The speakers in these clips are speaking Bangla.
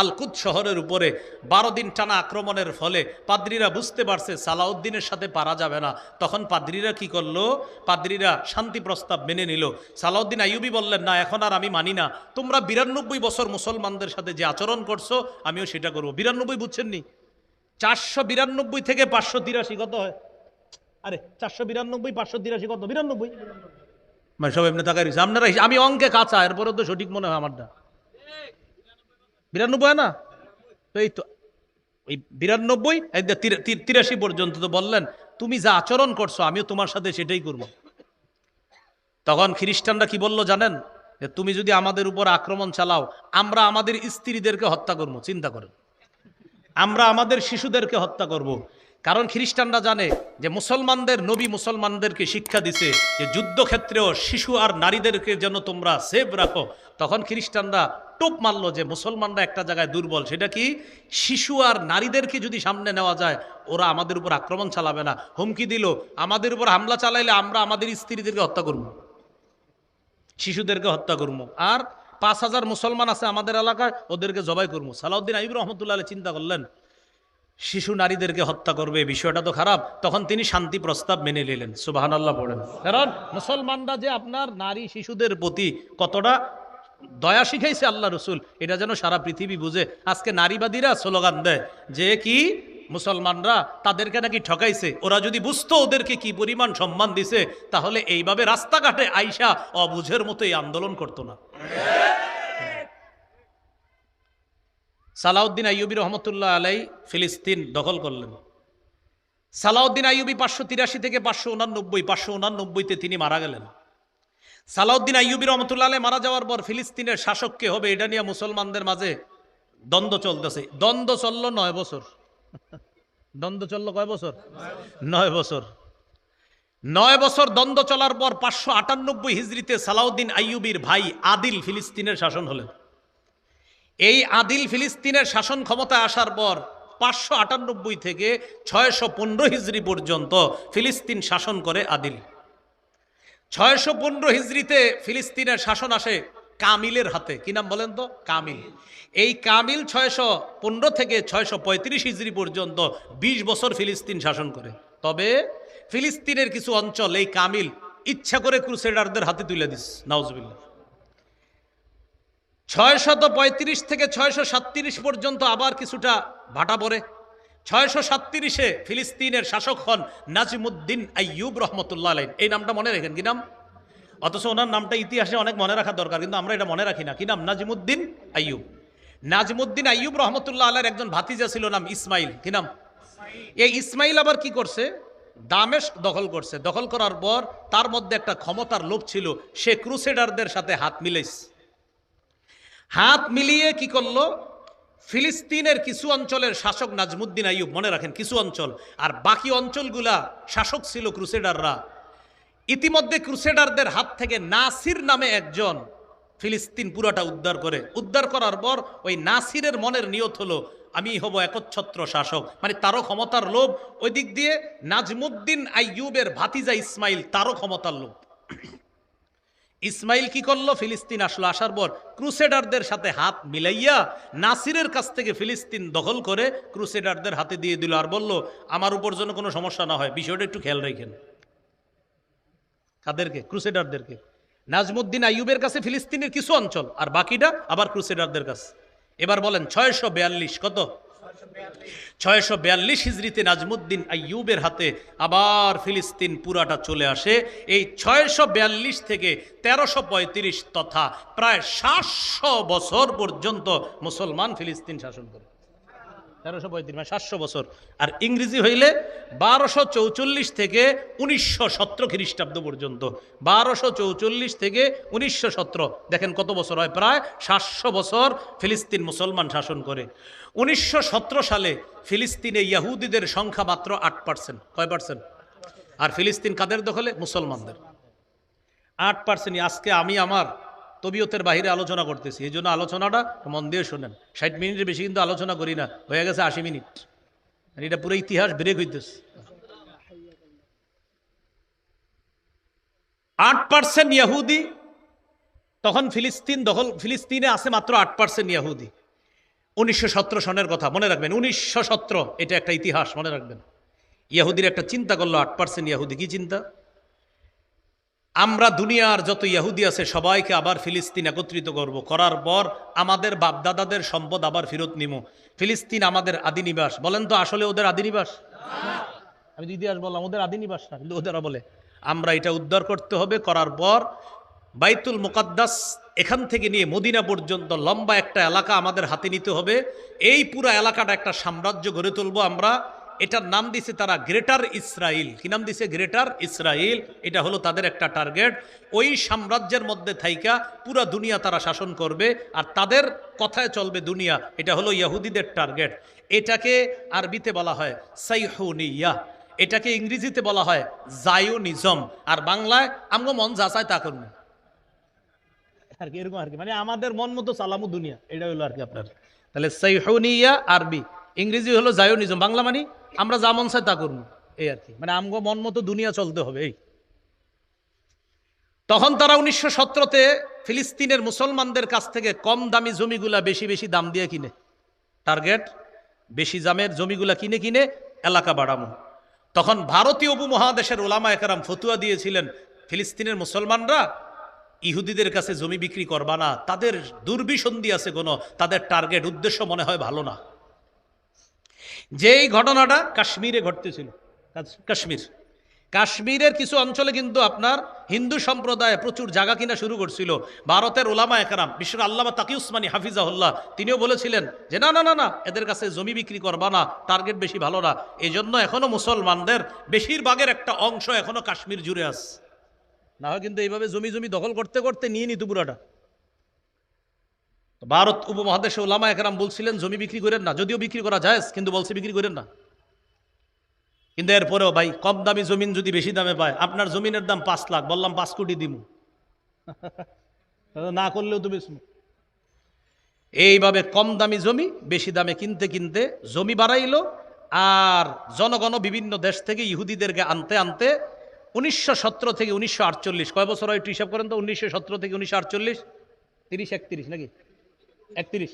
আল-কুদ শহরের উপরে 12 দিন টানা আক্রমণের ফলে পাদ্রীরা বুঝতে পারছে সালাউদ্দিনের সাথে পারা যাবে না। তখন পাদ্রীরা কি করলো? পাদ্রীরা শান্তি প্রস্তাব মেনে নিল। সালাউদ্দিন আইয়ুবী বললেন, না, এখন আর আমি মানি না, তোমরা 92 বছর মুসলমানদের সাথে যে আচরণ করছো আমিও সেটা করবো। 92 বুঝছেননি? 492 থেকে 583 কত হয়? আরে 492 583 কত? 92। মানে সব এমনি তাকাই রয়েছে আপনারা। আমি অঙ্কে কাঁচা, এরপরে তো সঠিক মনে হয় আমারটা। 92 হয় না? তো এই তো ওই 92 83 পর্যন্ত তো বললেন তুমি যা আচরণ করছো আমিও তোমার সাথে সেটাই করব। তখন খ্রিস্টানরা কি বলল জানেন? যে তুমি যদি আমাদের উপর আক্রমণ চালাও আমরা আমাদের স্ত্রীদেরকে হত্যা করব। চিন্তা করেন, আমরা আমাদের শিশুদেরকে হত্যা করব। কারণ খ্রিস্টানরা জানে যে মুসলমানদের নবী মুসলমানদেরকে শিক্ষা দিছে যে যুদ্ধক্ষেত্রেও শিশু আর নারীদেরকে যেন তোমরা সেভ রাখো। তখন খ্রিস্টানরা টোপ মারলো যে মুসলমানরা একটা জায়গায় দুর্বল, সেটা কি? শিশু আর নারীদেরকে যদি সামনে নেওয়া যায় ওরা আমাদের উপর আক্রমণ চালাবে না। হুমকি দিল আমাদের উপর হামলা চালাইলে আমরা আমাদের স্ত্রীদেরকে হত্যা করব, শিশুদেরকে হত্যা করব, আর 5000 মুসলমান আছে আমাদের এলাকায় ওদেরকে জবাই করবো। সালাউদ্দিন আইয়ুবী রহমতুল্লাহ আলাইহি চিন্তা করলেন শিশু নারীদেরকে হত্যা করবে, বিষয়টা তো খারাপ। তখন তিনি শান্তি প্রস্তাব মেনে নিলেন। সুবহানাল্লাহ পড়েন। কারণ মুসলমানরা যে আপনার নারী শিশুদের প্রতি কতটা দয়া শিখাইছে আল্লাহ রসুল, এটা যেন সারা পৃথিবী বুঝে। আজকে নারীবাদীরা স্লোগান দেয় যে কি মুসলমানরা তাদেরকে নাকি ঠকাইছে। ওরা যদি বুঝতো ওদেরকে কি পরিমাণ সম্মান দিছে তাহলে এইভাবে রাস্তাঘাটে আইসা অবুঝের মতো এই আন্দোলন করতো না। সালাউদ্দিন আইয়ুবী রহমতুল্লাহ আলাই ফিলিস্তিন দখল করলেন। সালাউদ্দিন আইয়ুবী 583 থেকে 589 তিনি মারা গেলেন। সালাউদ্দিন আইয়ুবী রহমতুল্লাহ আলাই মারা যাওয়ার পর ফিলিস্তিনের শাসক কে হবে এটা নিয়ে মুসলমানদের মাঝে দ্বন্দ্ব চলতেছে। দ্বন্দ্ব চলল 9 বছর। দ্বন্দ্ব চলল কয় বছর? 9 বছর। 9 বছর দ্বন্দ্ব চলার পর 598 হিজরিতে সালাউদ্দিন আইয়ুবীর ভাই আদিল ফিলিস্তিনের শাসন হলেন। এই আদিল ফিলিস্তিনের শাসন ক্ষমতায় আসার পর 598 থেকে 615 হিজরি পর্যন্ত ফিলিস্তিন শাসন করে আদিল। 615 হিজরিতে ফিলিস্তিনের শাসন আসে কামিলের হাতে। কি নাম বলেন তো? কামিল। এই কামিল 615 থেকে 635 হিজরি পর্যন্ত 20 বছর ফিলিস্তিন শাসন করে। তবে ফিলিস্তিনের কিছু অঞ্চল এই কামিল ইচ্ছা করে ক্রুসেডারদের হাতে তুলে দিস। নাউজুবিল্লাহ। 635 থেকে 637 পর্যন্ত আবার কিছুটা ভাটা পড়ে। 637-এ ফিলিস্তিনের শাসক হন নাজিমুদ্দিন আইয়ুব রহমতুল্লাহ আলাইহি। এই নামটা মনে রাখেন, কি নাম? অথচ ওনার নামটা ইতিহাসে অনেক মনে রাখা দরকার, কিন্তু আমরা এটা মনে রাখি না। কি নাম? নাজিমুদ্দিন আইয়ুব। নাজিমুদ্দিন আইয়ুব রহমতুল্লাহ আলাইহির একজন ভাতিজা ছিল, নাম ইসমাইল। কি নাম? এই ইসমাইল আবার কি করছে? দামেস্ক দখল করছে। দখল করার পর তার মধ্যে একটা ক্ষমতার লোভ ছিল, সে ক্রুসেডারদের সাথে হাত মিলাইছে। হাত মিলিয়ে কি করলো? ফিলিস্তিনের কিছু অঞ্চলের শাসক নাজমুদ্দিন আইয়ুব, মনে রাখেন কিছু অঞ্চল, আর বাকি অঞ্চলগুলা শাসক ছিল ক্রুসেডাররা। ইতিমধ্যে ক্রুসেডারদের হাত থেকে নাসির নামে একজন ফিলিস্তিন পুরাটা উদ্ধার করে। উদ্ধার করার পর ওই নাসিরের মনের নিয়ত হলো আমি হব একচ্ছত্র শাসক, মানে তারও ক্ষমতার লোভ। ওই দিক দিয়ে নাজমুদ্দিন আইয়ুবের ভাতিজা ইসমাইল, তারও ক্ষমতার লোভ। ইসমাইল কি করলো? ফিলিস্তিন আসলো। আসার পর ক্রুসেডারদের সাথে হাত মিলাইয়া নাসিরের কাছ থেকে ফিলিস্তিন দখল করে ক্রুসেডারদের হাতে দিয়ে দিল, আর বলল আমার উপর যেন কোনো সমস্যা না হয়, বিষয়টা একটু খেয়াল রাখেন। কাদেরকে? ক্রুসেডারদেরকে। নাজমুদ্দিন আইয়ুবের কাছে ফিলিস্তিনের কিছু অঞ্চল, আর বাকিটা আবার ক্রুসেডারদের কাছে। এবার বলেন 642 কত? 642 হিজরিতে নাজমুদ্দিন আইয়ুবের হাতে আবার ফিলিস্তিন পুরাটা চলে আসে। এই 642 থেকে 1335 তথা প্রায় 700 বছর পর্যন্ত মুসলমান ফিলিস্তিন শাসন করে। 1335 মানে 700 বছর। আর ইংরেজি হইলে 1244 থেকে 1917 খ্রিস্টাব্দ পর্যন্ত। 1244 থেকে 1917, দেখেন কত বছর হয়? প্রায় 700 বছর ফিলিস্তিন মুসলমান শাসন করে। 1917 সালে ফিলিস্তিনে ইহুদিদের সংখ্যা মাত্র 8%। কয় পার্সেন্ট? আর ফিলিস্তিন কাদের দখলে? মুসলমানদের। 8%। আজকে আমি আমার তবিয়তের বাহিরে আলোচনা করতেছি, এই জন্য আলোচনাটা মন দিয়ে শোনেন। 60 মিনিটের বেশি কিন্তু আলোচনা করি না, হয়ে গেছে 80 মিনিট। এটা পুরো ইতিহাস ব্রেক হইতেছে। 8% ইহুদি। তখন ফিলিস্তিন দখল, ফিলিস্তিনে আছে মাত্র 8% ইহুদি। 1917 সনের কথা মনে রাখবেন। 1917 এটা একটা ইতিহাস মনে রাখবেন। ইয়াহুদির একটা চিন্তা করলো 8% ইয়াহুদি। কি চিন্তা? আমরা দুনিয়ার যত ইয়াহুদি আছে সবাইকে আবার ফিলিস্তিন একত্রিত করব, করার পর আমাদের বাপদাদাদের সম্পদ আবার ফেরত নিব। ফিলিস্তিন আমাদের আদি নিবাস। বলেন তো আসলে ওদের আদি নিবাস? আমি ইতিহাস বললাম ওদের আদি নিবাস না, কিন্তু ওদেরা বলে আমরা এটা উদ্ধার করতে হবে। করার পর বাইতুল মুকাদ্দাস এখান থেকে নিয়ে মদিনা পর্যন্ত লম্বা একটা এলাকা আমাদের হাতে নিতে হবে। এই পুরো এলাকাটা একটা সাম্রাজ্য গড়ে তুলবো আমরা। এটার নাম দিছে তারা গ্রেটার ইসরায়েল। কি নাম দিছে? Greater Israel. এটা হলো তাদের একটা টার্গেট। ওই সাম্রাজ্যের মধ্যে থাইকা পুরা দুনিয়া তারা শাসন করবে, আর তাদের কথায় চলবে দুনিয়া। এটা হলো ইয়াহুদিদের টার্গেট। এটাকে আরবিতে বলা হয় সাইহুনিয়া, এটাকে ইংরেজিতে বলা হয় জায়োনিজম, আর বাংলায় আমগো মন যা চায় তা করবো আর কি, এরকম আর কি। মানে আমাদের মন মতো চালামু দুনিয়া, এটা হলো আর কি আপনার। তাহলে সাইহুনিয়া আরবি, ইংরেজি হলো জায়োনিজম, বাংলা মানে আমরা যা মন চাই তা করবো, এই আর কি। মানে আমগো মন মতো দুনিয়া চলতে হবে এই। তখন তারা 1917-তে ফিলিস্তিনের মুসলমানদের কাছ থেকে কম দামি জমিগুলা বেশি বেশি দাম দিয়ে কিনে। টার্গেট বেশি দামের জমিগুলা কিনে কিনে এলাকা বাড়ানো। তখন ভারতীয় উপমহাদেশের ওলামা একরাম ফতুয়া দিয়েছিলেন, ফিলিস্তিনের মুসলমানরা ইহুদিদের কাছে জমি বিক্রি করবা না, তাদের দুর্বিসন্ধি আছে কোনো, তাদের টার্গেট উদ্দেশ্য মনে হয় ভালো না। যেই ঘটনাটা কাশ্মীরে ঘটতেছিল, কাশ্মীরের কিছু অঞ্চলে কিন্তু আপনার হিন্দু সম্প্রদায় প্রচুর জায়গা কিনা শুরু করছিল। ভারতের ওলামা একরাম, বিশেষ করে আল্লামা তাকি উসমানী হাফিজাহুল্লাহ, তিনিও বলেছিলেন যে না না না না, এদের কাছে জমি বিক্রি করবা না, টার্গেট বেশি ভালো না। এই জন্য এখনো মুসলমানদের বেশিরভাগের একটা অংশ এখনো কাশ্মীর জুড়ে আছে। না হয় কিন্তু এইভাবে জমি জমি দখল করতে করতে নিয়ে নিত পুরাটা। ভারত উপমহাদেশে ওলামা একরাম বলছিলেন জমি বিক্রি করেন না, যদিও বিক্রি করা যায় কিন্তু বলছে বিক্রি করেন না। কিন্তু এরপরেও ভাই কম দামি জমিন যদি বেশি দামে পায়, আপনার জমিনের দাম 5 লাখ, বললাম 5 কোটি দিব না করলেও তো বেশি। এইভাবে কম দামি জমি বেশি দামে কিনতে কিনতে জমি বাড়াইলো। আর জনগণ বিভিন্ন দেশ থেকে ইহুদিদেরকে আনতে আনতে 1917 থেকে 1948, কয় বছর হয় একটু হিসাব করেন তো? 1917 থেকে 1948, 30-31 নাকি 31,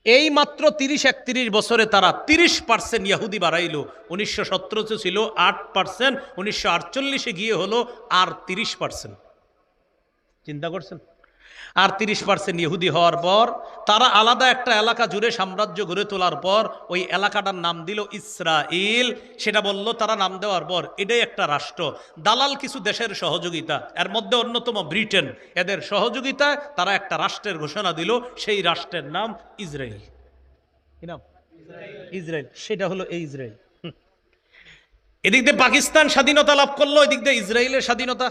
এই মাত্র 30-31 বছরে তারা 30% ইহুদি বাড়াইল। 1917 ছিল 8%, 1948 গিয়ে হলো আর 30%। চিন্তা করছেন? আর 30% ইহুদি হওয়ার পর তারা আলাদা একটা এলাকা জুড়ে সাম্রাজ্য গড়ে তোলার পর ওই এলাকাটার নাম দিল ইসরায়েল। সেটা বলল তারা নাম দেওয়ার পর এটাই একটা রাষ্ট্র। দালাল কিছু দেশের সহযোগিতা, এর মধ্যে অন্যতম ব্রিটেন, এদের সহযোগিতায় তারা একটা রাষ্ট্রের ঘোষণা দিল। সেই রাষ্ট্রের নাম ইসরায়েল। কি নাম? ইসরায়েল। সেটা হলো এই ইসরায়েল। এদিক দিয়ে পাকিস্তান স্বাধীনতা লাভ করলো, এদিক দিয়ে ইসরায়েলের স্বাধীনতা।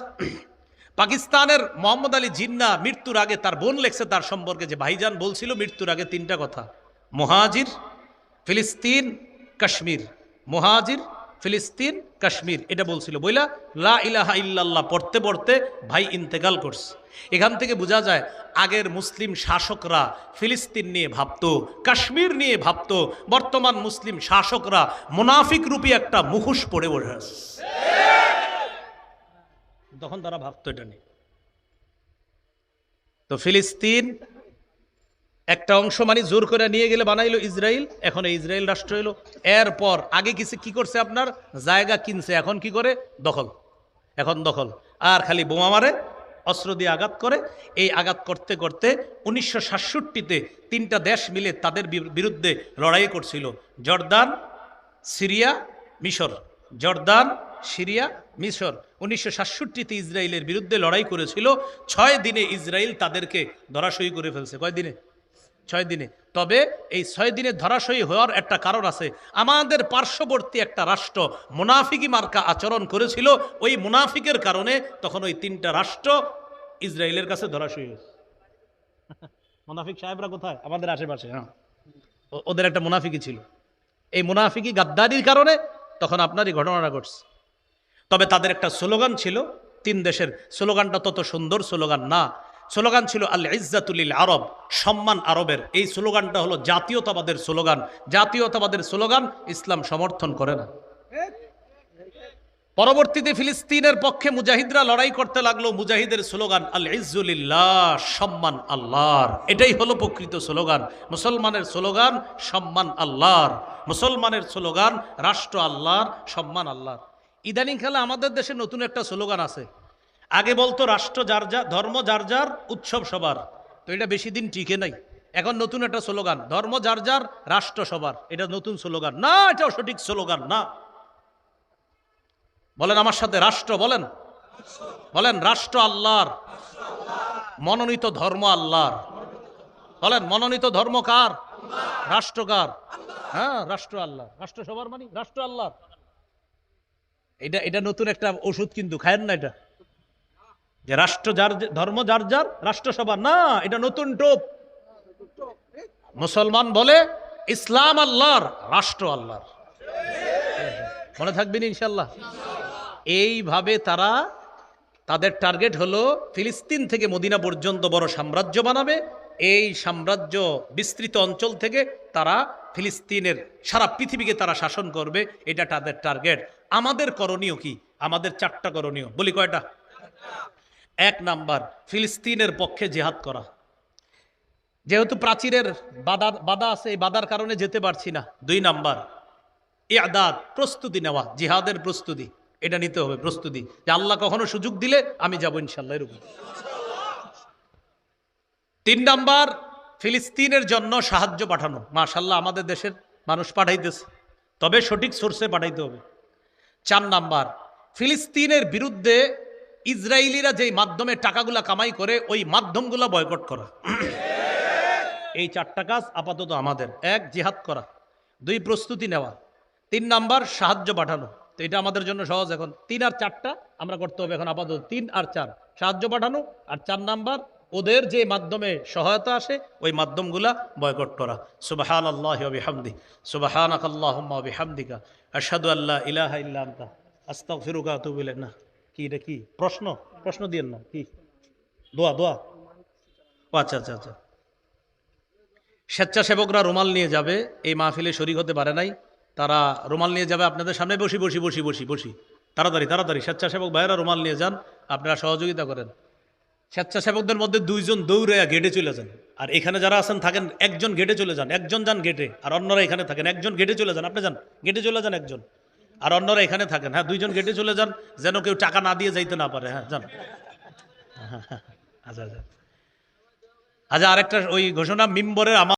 পাকিস্তানের মোহাম্মদ আলী জিন্না মৃত্যুর আগে তার বোন লেখছে তার সম্পর্কে যে ভাইজান বলছিল মৃত্যুর আগে 3টা কথা, মুহাজির, ফিলিস্তিন, কাশ্মীর। মুহাজির, ফিলিস্তিন, কাশ্মীর, এটা বলছিল। বইলা লা ইলাহা ইল্লাল্লাহ পড়তে পড়তে ভাই ইন্তেকাল করছে। এখান থেকে বোঝা যায় আগের মুসলিম শাসকরা ফিলিস্তিন নিয়ে ভাবতো, কাশ্মীর নিয়ে ভাবতো। বর্তমান মুসলিম শাসকরা মুনাফিক রূপী একটা মুখোশ পরে বসে আছে, তখন তারা ভাবতো এটা নিয়ে। তো ফিলিস্তিন একটা অংশ মানে জোর করে নিয়ে গেলে বানাইলো ইসরায়েল, এখন ইসরায়েল রাষ্ট্র হইলো। এরপর আগে কি করছে আপনার জায়গা কিনছে, এখন কি করে? দখল। এখন দখল আর খালি বোমা মারে, অস্ত্র দিয়ে আঘাত করে। এই আঘাত করতে করতে 1967-তে 3টা দেশ মিলে তাদের বিরুদ্ধে লড়াই করছিল, জর্দান, সিরিয়া, মিশর। জর্দান, সিরিয়া, মিশর 1967-তে ইসরায়েলের বিরুদ্ধে লড়াই করেছিল। 6 দিনে ইসরায়েল তাদেরকে ধরাশয়ী করে ফেলছে। কয় দিনে? 6 দিনে। তবে এই 6 দিনে ধরাশয়ী হওয়ার একটা কারণ আছে। আমাদের পার্শ্ববর্তী একটা রাষ্ট্র মুনাফিকি মার্কা আচরণ করেছিল, ওই মুনাফিকের কারণে তখন ওই 3টা রাষ্ট্র ইসরায়েলের কাছে ধরাশয়ী হয়েছে। মুনাফিক সাহেবরা কোথায়? আমাদের আশেপাশে। হ্যাঁ, ওদের একটা মুনাফিকি ছিল। এই মুনাফিকি গাদ্দারির কারণে তখন আপনার এই ঘটনাটা ঘটছে। তবে তাদের একটা স্লোগান ছিল, 3 দেশের। স্লোগানটা তত সুন্দর স্লোগান না। স্লোগান ছিল আল ইজ্জাতু লিল আরব, সম্মান আরবের। এই স্লোগানটা হলো জাতীয়তাবাদের স্লোগান। জাতীয়তাবাদের স্লোগান ইসলাম সমর্থন করে না। পরবর্তীতে ফিলিস্তিনের পক্ষে মুজাহিদরা লড়াই করতে লাগলো। মুজাহিদের স্লোগান আল ইজ্জুলিল্লাহ, সম্মান আল্লাহর। এটাই হলো প্রকৃত স্লোগান। মুসলমানের স্লোগান সম্মান আল্লাহর, মুসলমানের স্লোগান রাষ্ট্র আল্লাহর, সম্মান আল্লাহর। ইদানিং কালে আমাদের দেশে নতুন একটা স্লোগান আছে। আগে বলতো রাষ্ট্র যার যার, ধর্ম যার যার, উৎসব সবার। তো এটা বেশি দিন টিকে নাই। এখন নতুন একটা স্লোগান, ধর্ম যার যার, রাষ্ট্র সবার। এটা নতুন স্লোগান না, এটাও সঠিক স্লোগান না। বলেন আমার সাথে, রাষ্ট্র বলেন, বলেন রাষ্ট্র আল্লাহর, মনোনীত ধর্ম আল্লাহর। বলেন মনোনীত ধর্ম কার? রাষ্ট্র কার? হ্যাঁ, রাষ্ট্র আল্লাহ। রাষ্ট্র সবার মানে রাষ্ট্র আল্লাহর। এটা এটা নতুন একটা ওষুধ, কিন্তু খায়েন না এটা, যে রাষ্ট্র যার ধর্ম যার যার, রাষ্ট্র সবার না। এটা নতুন টোপ। মুসলমান বলে ইসলাম আল্লাহর, রাষ্ট্র আল্লাহর। মনে থাকবেন ইনশাল্লাহ। এইভাবে তারা, তাদের টার্গেট হলো ফিলিস্তিন থেকে মদিনা পর্যন্ত বড় সাম্রাজ্য বানাবে। এই সাম্রাজ্য বিস্তৃত অঞ্চল থেকে তারা ফিলিস্তিনের সারা পৃথিবীকে তারা শাসন করবে। এটা তাদের টার্গেট। আমাদের করণীয় কি? আমাদের 4টা করণীয়। বলি কয়টা? 1 নাম্বার, ফিলিস্তিনের পক্ষে জিহাদ করা। যেহেতু প্রাচীরের বাধা আছে, এই বাধার কারণে যেতে পারছি না। 2 নাম্বার, ইআদাদ, প্রস্তুতি নেওয়া, জিহাদের প্রস্তুতি। এটা নিতে হবে প্রস্তুতি, যে আল্লাহ কখনো সুযোগ দিলে আমি যাব ইনশাল্লাহ, এরকম। 3 নাম্বার, ফিলিস্তিনের জন্য সাহায্য পাঠানো। মাশাআল্লাহ আমাদের দেশের মানুষ পাঠাইতেছে, তবে সঠিক সোর্সে পাঠাইতে হবে। 4 নাম্বার, ফিলিস্তিনের বিরুদ্ধে ইসরায়েলিরা যেই মাধ্যমে টাকাগুলা কামাই করে, ওই মাধ্যমগুলা বয়কট করা। এই 4টা কাজ আপাতত আমাদের। 1, জিহাদ করা। 2, প্রস্তুতি নেওয়া। 3 নাম্বার, সাহায্য পাঠানো। তো এটা আমাদের জন্য সহজ। এখন 3 আর 4টা আমরা করতে হবে এখন আপাতত। 3 আর 4, সাহায্য পাঠানো। আর 4 নাম্বার, ওদের যে মাধ্যমে সহায়তা আসে ওই মাধ্যমগুলা বয়কট করা। সুবহানাল্লাহি ওয়া বিহামদিহি, সুবহানাকাল্লাহুম্মা ওয়া বিহামদিকা, আশহাদু আল্লা ইলাহা ইল্লা আনতা, আস্তাগফিরুকা ওয়া আতুবু ইলাইক। না কি এটা? কি প্রশ্ন? প্রশ্ন দিয়েন না। কি দোয়া? দোয়া? ও আচ্ছা আচ্ছা আচ্ছা। স্বেচ্ছাসেবকরা রুমাল নিয়ে যাবে। এই মাহফিলে শরীক হতে পারে নাই, তারা রুমাল নিয়ে যাবে আপনাদের সামনে। বসি বসি বসি বসি বসি, তাড়াতাড়ি তাড়াতাড়ি। স্বেচ্ছাসেবক ভাইয়েরা রুমাল নিয়ে যান, আপনারা সহযোগিতা করেন। স্বেচ্ছাসেবকদের মধ্যে 2 জন দৌড়ে গেটে চলে যান। আর এখানে যারা আছেন থাকেন, 1 জন গেটে চলে যান, 1 জন যান গেটে, আর অন্যরা এখানে থাকেন। 1 জন গেটে চলে যান, আপনি যান গেটে চলে যান 1 জন, আর অন্যরা এখানে থাকেন। হ্যাঁ, 2 জন গেটে চলে যান, যেন কেউ টাকা না দিয়ে যাইতে না পারে। হ্যাঁ, যান। আচ্ছা আচ্ছা আচ্ছা। আরেকটা ওই ঘোষণা, মিম্বরের